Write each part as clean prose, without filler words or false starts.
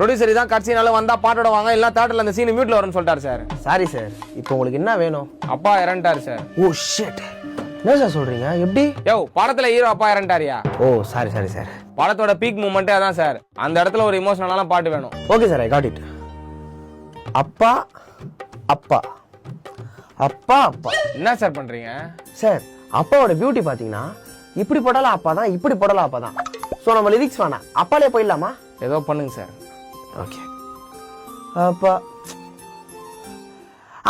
Producer தான் கட்சினால வந்தா பாட்டோட வாங்க இல்ல தியேட்டர்ல அந்த சீன் மியூட்ல வரும்னு சொல்லிட்டாரு சார். சாரி சார், இப்போ உங்களுக்கு என்ன வேணும்? அப்பா இறந்துட்டாரு சார். ஓ ஷிட், என்ன சார் சொல்றீங்க? எப்படி? யோ படத்துல ஹீரோ அப்பா இறந்துட்டாரியா? ஓ சாரி சாரி சார். படத்தோட பீக் மூமெண்ட்டே அதான் சார். அந்த இடத்துல ஒரு இமோஷனலான பாட்டு வேணும். Okay sir, I got it. அப்பா அப்பா அப்பா அப்பா. என்ன சார் பண்றீங்க? சார் அப்பாவோட பியூட்டி பாத்தீங்கன்னா இப்படி போடலாம் அப்பா தான், இப்படி போடலாம் அப்பா தான். ஸோ நம்ம லிரிக்ஸ் வேணாம், அப்பாலே போயிடலாமா? ஏதோ பண்ணுங்க சார். ஓகே. அப்பா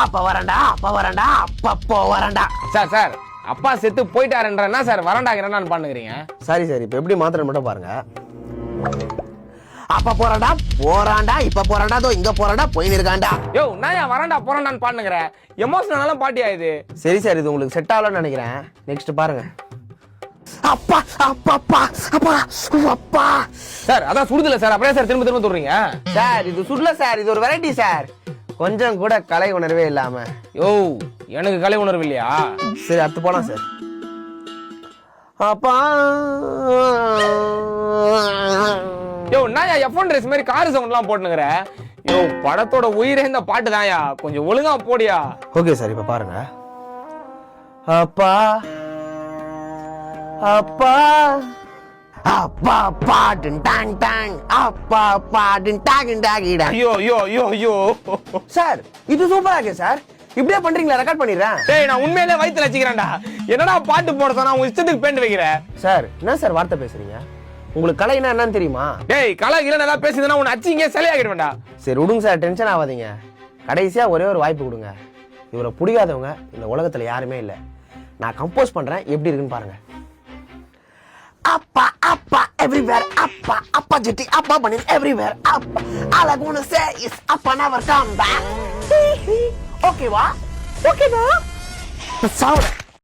அப்பா வரண்டா, அப்பா வரண்டா, அப்பப்போ வரண்டா. சார் சார் அப்பா செத்து போயிட்டாருன்ற என்ன சார் வரண்டாங்கிறேன்னு பண்ணுகிறீங்க? சாரி சார், இப்போ எப்படி மாத்திரம் மட்டும் பாருங்க. அப்பா போறாண்டா போறாண்டா, இப்ப போறாண்டா, தோ இங்க போறாண்டா, போயின்னு இருக்காண்டா. யோ நான் வரண்டா போறாண்டான்னு பாடுங்கிற எமோஷனலான பாட்டியா இது? சரி சார், இது உங்களுக்கு செட் ஆகலன்னு நினைக்கிறேன். நெக்ஸ்ட் பாருங்க. அப்பா அப்பா அப்பா அப்பா அப்பா. சார் அதான் சுடுதல சார், அப்படியே சார் திரும்ப திரும்ப சொல்றீங்க. சார் இது சுடல சார், இது ஒரு வெரைட்டி சார். கொஞ்சம் கூட கலை உணர்வே இல்லாம. யோ எனக்கு கலை உணர்வு இல்லையா? சரி அடுத்து போலாம் சார். அப்பா யோ நான் எஃப்ஒன் ரேஸ் மாதிரி கார் சவுண்ட்லாம் போட்டுனுங்கிற. யோ படத்தோட உயிரே இந்த பாட்டு தான்யா, கொஞ்சம் ஒழுங்கா போடியா. ஓகே சார், இப்ப பாருங்க. அப்பா அப்பா அப்பா பாடு டாங் டாங், அப்பா பாடு டாங் டாகிடா. ஐயோ ஐயோ ஐயோ ஐயோ. சார் இது சூப்பரா இருக்கு சார், இப்படியே பண்றீங்களா? ரெக்கார்ட் பண்ணிடுறேன். டேய் நான் உண்மையிலே வயித்துல வச்சுக்கிறேன்டா. என்னடா பாட்டு போட சொன்னா உன் இஷ்டத்துக்கு பேண்ட் வைக்கிற? சார் என்ன சார் வார்த்தை பேசுறீங்க? உங்களுக்கு கலைனா என்னன்னு தெரியுமா? டேய் கலை இல்ல நல்லா பேசுதுன்னா உன்னை அச்சு இங்கே சிலையாகிடுவேன்டா. சரி விடுங்க சார், டென்ஷன் ஆகாதீங்க. கடைசியா ஒரே ஒரு வாய்ப்பு கொடுங்க. இவரை பிடிக்காதவங்க இந்த உலகத்துல யாருமே இல்லை. நான் கம்போஸ் பண்றேன், எப்படி இருக்குன்னு பாருங்க. அப்பா அப்பா everywhere, அப்பா அப்பா ஜெட்டி அப்பா bunny everywhere, அப்பா all I wanna say is அப்பா never come back. ஓகேவா? ஓகேவா? சவுண்ட்